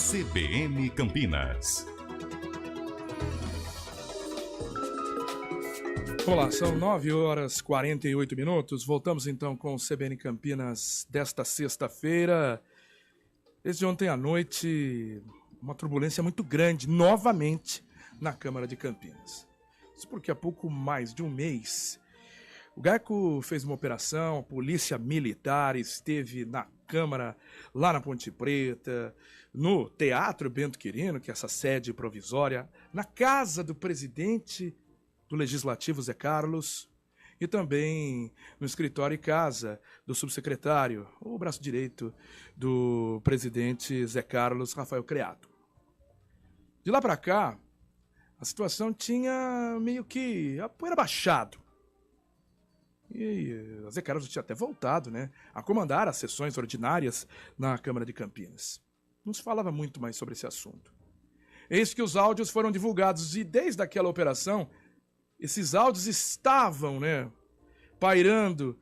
CBN Campinas. Olá, são 9h48. Voltamos então com o CBN Campinas desta sexta-feira. Desde ontem à noite, uma turbulência muito grande, novamente, na Câmara de Campinas. Isso porque há pouco mais de um mês, o GAECO fez uma operação, a Polícia Militar esteve na Câmara, lá na Ponte Preta, no Teatro Bento Quirino, que é essa sede provisória, na casa do presidente do Legislativo, Zé Carlos, e também no escritório e casa do subsecretário, o braço direito do presidente Zé Carlos, Rafael Creato. De lá para cá, a situação tinha meio que a poeira baixado. E o Zé Carlos tinha até voltado, a comandar as sessões ordinárias na Câmara de Campinas. Não se falava muito mais sobre esse assunto. Eis que os áudios foram divulgados e desde aquela operação, esses áudios estavam, pairando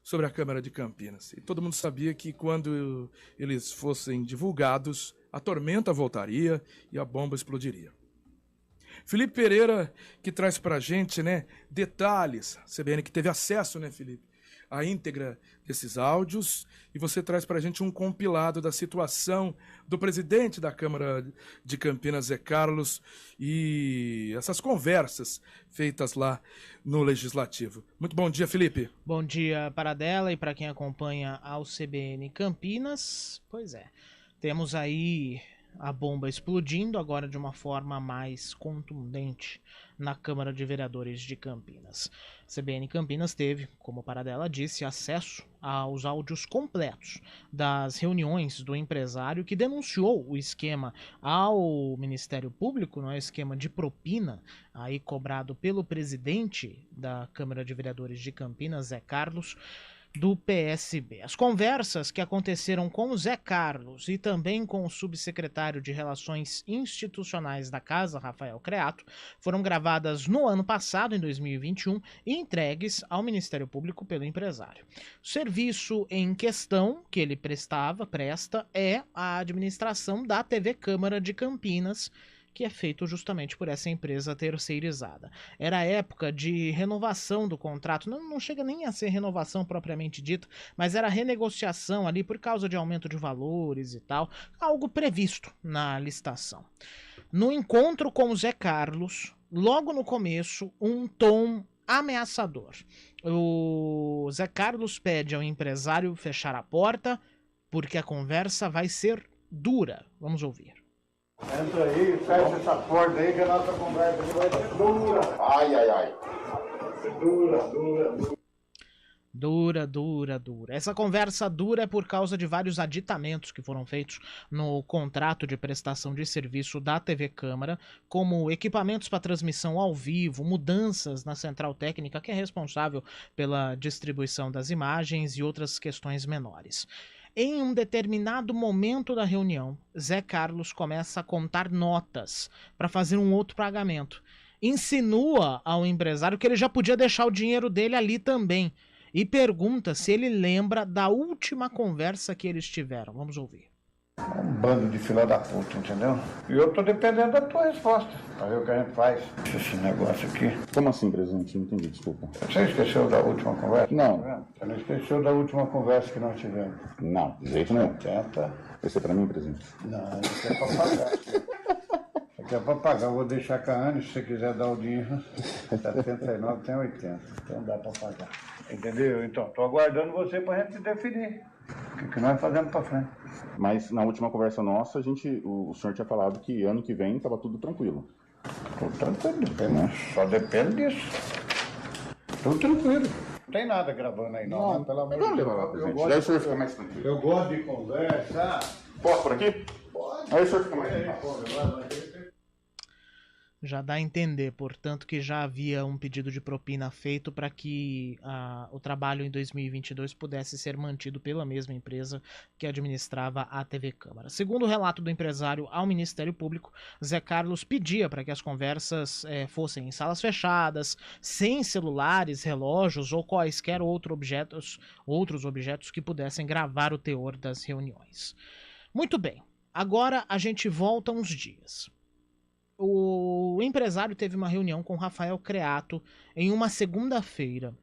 sobre a Câmara de Campinas. E todo mundo sabia que quando eles fossem divulgados, a tormenta voltaria e a bomba explodiria. Felipe Pereira, que traz pra gente, detalhes, CBN que teve acesso, Felipe, à íntegra desses áudios, e você traz pra gente um compilado da situação do presidente da Câmara de Campinas, Zé Carlos, e essas conversas feitas lá no Legislativo. Muito bom dia, Felipe. Bom dia para dela e para quem acompanha ao CBN Campinas. Pois é, temos aí a bomba explodindo agora de uma forma mais contundente na Câmara de Vereadores de Campinas. A CBN Campinas teve, como a Paradela disse, acesso aos áudios completos das reuniões do empresário que denunciou o esquema ao Ministério Público, no esquema de propina aí cobrado pelo presidente da Câmara de Vereadores de Campinas, Zé Carlos, do PSB. As conversas que aconteceram com o Zé Carlos e também com o subsecretário de Relações Institucionais da Casa, Rafael Creato, foram gravadas no ano passado, em 2021, e entregues ao Ministério Público pelo empresário. O serviço em questão que ele presta, é a administração da TV Câmara de Campinas, que é feito justamente por essa empresa terceirizada. Era a época de renovação do contrato, não chega nem a ser renovação propriamente dita, mas era renegociação ali por causa de aumento de valores e tal, algo previsto na licitação. No encontro com o Zé Carlos, logo no começo, um tom ameaçador. O Zé Carlos pede ao empresário fechar a porta, porque a conversa vai ser dura. Vamos ouvir. Entra aí, fecha essa porta aí que a nossa conversa vai ser dura. Ai. Dura. Essa conversa dura é por causa de vários aditamentos que foram feitos no contrato de prestação de serviço da TV Câmara, como equipamentos para transmissão ao vivo, mudanças na central técnica que é responsável pela distribuição das imagens e outras questões menores. Em um determinado momento da reunião, Zé Carlos começa a contar notas para fazer um outro pagamento. Insinua ao empresário que ele já podia deixar o dinheiro dele ali também e pergunta se ele lembra da última conversa que eles tiveram. Vamos ouvir. Um bando de filha da puta, entendeu? E eu tô dependendo da tua resposta pra ver o que a gente faz. Esse negócio aqui. Como assim, presidente? Não entendi, desculpa. Você esqueceu da última conversa? Não. Você não esqueceu da última conversa que nós tivemos? Não, de jeito nenhum. Tenta. Esse é pra mim, presidente? Não, isso é pra pagar. Isso aqui é pra pagar. Eu vou deixar com a Anne, se você quiser dar o dinheiro. 79 tem 80. Então dá pra pagar. Entendeu? Então, tô aguardando você pra gente definir. O que nós fazemos pra frente? Mas na última conversa nossa, o senhor tinha falado que ano que vem tava tudo tranquilo. Tudo tranquilo, só depende disso. Tudo tranquilo. Não tem nada gravando aí não, pelo amor de Deus. Vamos levar lá, presidente. Daí o senhor fica mais tranquilo. Eu gosto de conversa. Posso por aqui? Pode. Aí o senhor fica mais tranquilo. Já dá a entender, portanto, que já havia um pedido de propina feito para que o trabalho em 2022 pudesse ser mantido pela mesma empresa que administrava a TV Câmara. Segundo o relato do empresário ao Ministério Público, Zé Carlos pedia para que as conversas fossem em salas fechadas, sem celulares, relógios ou quaisquer outros objetos que pudessem gravar o teor das reuniões. Muito bem. agora a gente volta uns dias. O empresário teve uma reunião com Rafael Creato em uma segunda-feira.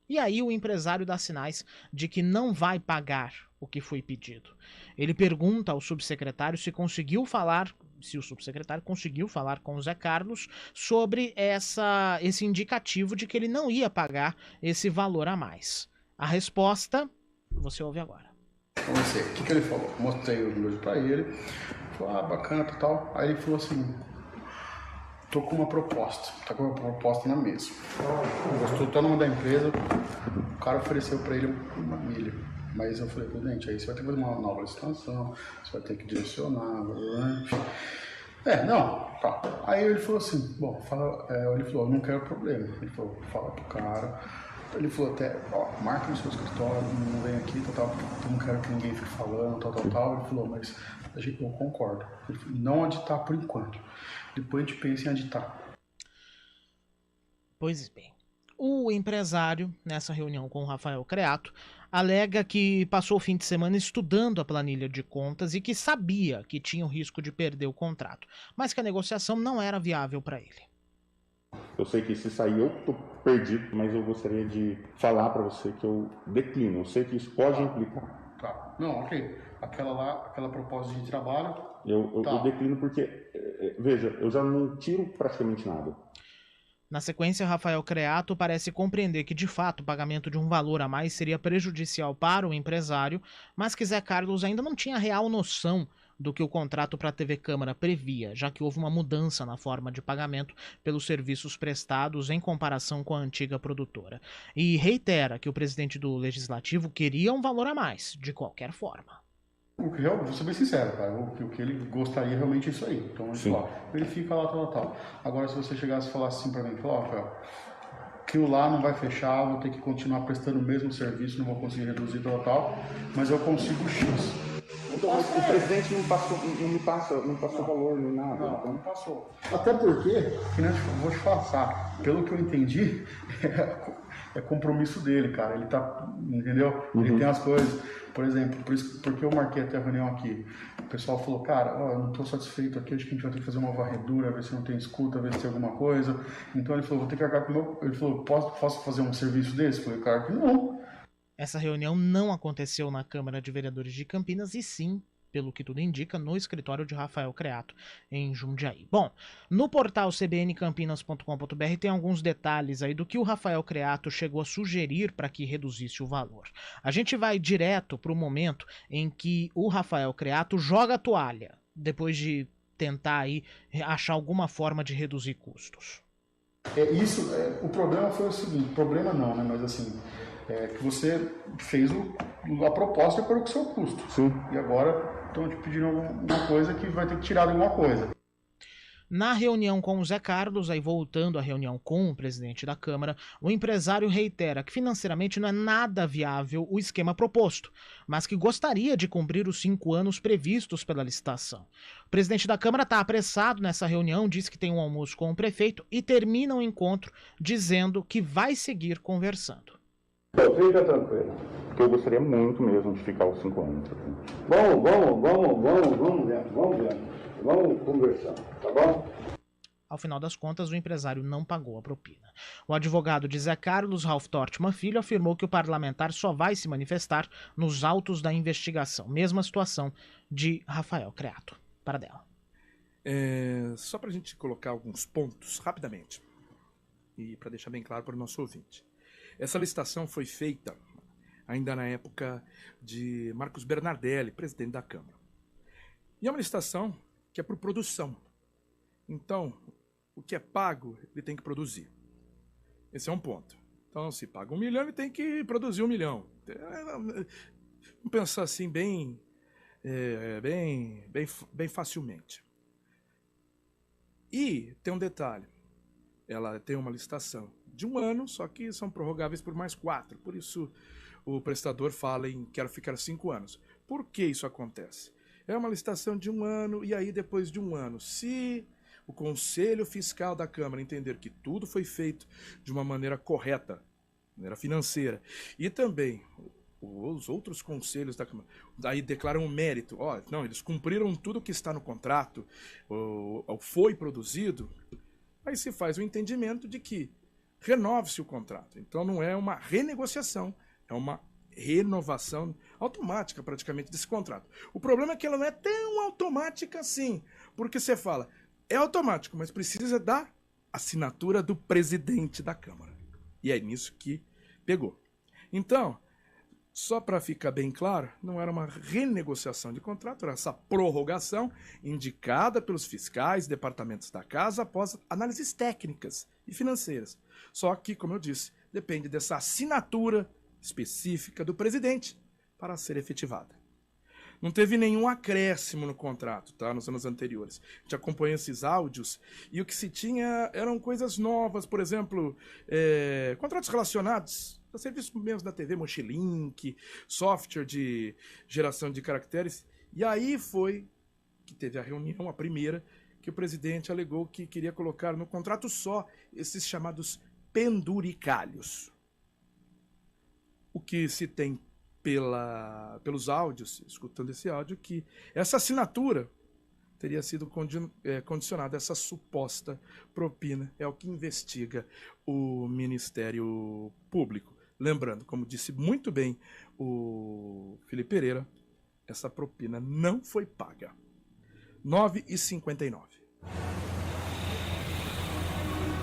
E aí o empresário dá sinais de que não vai pagar o que foi pedido. Ele pergunta ao subsecretário se o subsecretário conseguiu falar com o Zé Carlos sobre esse indicativo de que ele não ia pagar esse valor a mais. A resposta, você ouve agora. Comecei. O que ele falou? Mostrei o número pra ele. Falou, bacana e tal. Aí ele falou assim, tô com uma proposta. Tá com uma proposta na mesa. Gostou do nome da empresa. O cara ofereceu pra ele uma milha. Mas eu falei, presidente, aí você vai ter que fazer uma nova licitação, você vai ter que direcionar, enfim. Não, tá. Aí ele falou assim, bom, ele falou, eu não quero problema. Ele falou, fala pro cara. Ele falou até, marca no seu escritório, não vem aqui, tal, eu não quero que ninguém fique falando, tal. Ele falou, mas eu concordo. Ele falou, não aditar por enquanto. Depois a gente pensa em aditar. Pois bem. O empresário, nessa reunião com o Rafael Creato, alega que passou o fim de semana estudando a planilha de contas e que sabia que tinha o risco de perder o contrato, mas que a negociação não era viável para ele. Eu sei que se sair eu tô perdido, mas eu gostaria de falar para você que eu declino. Eu sei que isso pode implicar. Tá. Não, ok. Aquela proposta de trabalho... Eu declino porque, veja, eu já não tiro praticamente nada. Na sequência, Rafael Creato parece compreender que, de fato, o pagamento de um valor a mais seria prejudicial para o empresário, mas que Zé Carlos ainda não tinha real noção do que o contrato para a TV Câmara previa, já que houve uma mudança na forma de pagamento pelos serviços prestados em comparação com a antiga produtora. E reitera que o presidente do Legislativo queria um valor a mais, de qualquer forma. Vou ser bem sincero, cara, o que ele gostaria realmente é isso aí. Então, ele fica lá, tal. Agora, se você chegasse e falasse assim pra mim, Rafael, aquilo lá não vai fechar, vou ter que continuar prestando o mesmo serviço, não vou conseguir reduzir, tal, mas eu consigo X. Então, mas o presidente não passou valor nem nada. Não passou. Até porque, vou te passar, pelo que eu entendi, é compromisso dele, cara. Ele tá, entendeu? Ele tem as coisas. Por exemplo, porque eu marquei até a reunião aqui. O pessoal falou, cara, eu não tô satisfeito aqui, acho que a gente vai ter que fazer uma varredura, ver se não tem escuta, ver se tem alguma coisa. Então ele falou, vou ter que arcar com o meu... Ele falou, posso fazer um serviço desse? Eu falei, cara, que não. Essa reunião não aconteceu na Câmara de Vereadores de Campinas e sim, pelo que tudo indica, no escritório de Rafael Creato, em Jundiaí. Bom, no portal cbncampinas.com.br tem alguns detalhes aí do que o Rafael Creato chegou a sugerir para que reduzisse o valor. A gente vai direto para o momento em que o Rafael Creato joga a toalha, depois de tentar aí achar alguma forma de reduzir custos. O problema foi o seguinte, problema não, né, mas assim... que você fez a proposta para o seu custo. Sim. E agora estão te pedindo alguma coisa que vai ter que tirar de alguma coisa. Na reunião com o Zé Carlos, aí voltando à reunião com o presidente da Câmara, o empresário reitera que financeiramente não é nada viável o esquema proposto, mas que gostaria de cumprir os 5 anos previstos pela licitação. O presidente da Câmara está apressado nessa reunião, diz que tem um almoço com o prefeito e termina o encontro dizendo que vai seguir conversando. Fica tranquilo. Porque eu gostaria muito mesmo de ficar os 5 anos. Vamos conversar, tá bom? Ao final das contas, o empresário não pagou a propina. O advogado de Zé Carlos, Ralph Tortman Filho, afirmou que o parlamentar só vai se manifestar nos autos da investigação. Mesma situação de Rafael Creato. Para dela. Só para a gente colocar alguns pontos rapidamente e para deixar bem claro para o nosso ouvinte. Essa licitação foi feita ainda na época de Marcos Bernardelli, presidente da Câmara. E é uma licitação que é por produção. Então, o que é pago, ele tem que produzir. Esse é um ponto. Então, se paga 1 milhão, ele tem que produzir 1 milhão. Vamos pensar assim bem facilmente. E tem um detalhe. Ela tem uma licitação de 1 ano, só que são prorrogáveis por mais 4. Por isso, o prestador fala em quero ficar 5 anos. Por que isso acontece? É uma licitação de 1 ano, e aí depois de 1 ano, se o Conselho Fiscal da Câmara entender que tudo foi feito de uma maneira correta, maneira financeira, e também os outros conselhos da Câmara, daí declaram o mérito. Ó, não, eles cumpriram tudo que está no contrato, ou foi produzido. Aí se faz o entendimento de que renove-se o contrato. Então não é uma renegociação, é uma renovação automática praticamente desse contrato. O problema é que ela não é tão automática assim, porque você fala, é automático, mas precisa da assinatura do presidente da Câmara. E é nisso que pegou. Então, só para ficar bem claro, não era uma renegociação de contrato, era essa prorrogação indicada pelos fiscais, departamentos da casa, após análises técnicas e financeiras. Só que, como eu disse, depende dessa assinatura específica do presidente para ser efetivada. Não teve nenhum acréscimo no contrato, tá? Nos anos anteriores. A gente acompanha esses áudios e o que se tinha eram coisas novas, por exemplo, contratos relacionados a serviços mesmo da TV, Mochilink, software de geração de caracteres. E aí foi que teve a reunião, a primeira, que o presidente alegou que queria colocar no contrato só esses chamados penduricalhos. O que se tem pelos áudios, escutando esse áudio, que essa assinatura teria sido condicionada a essa suposta propina. É o que investiga o Ministério Público. Lembrando, como disse muito bem o Felipe Pereira, essa propina não foi paga. 9h59.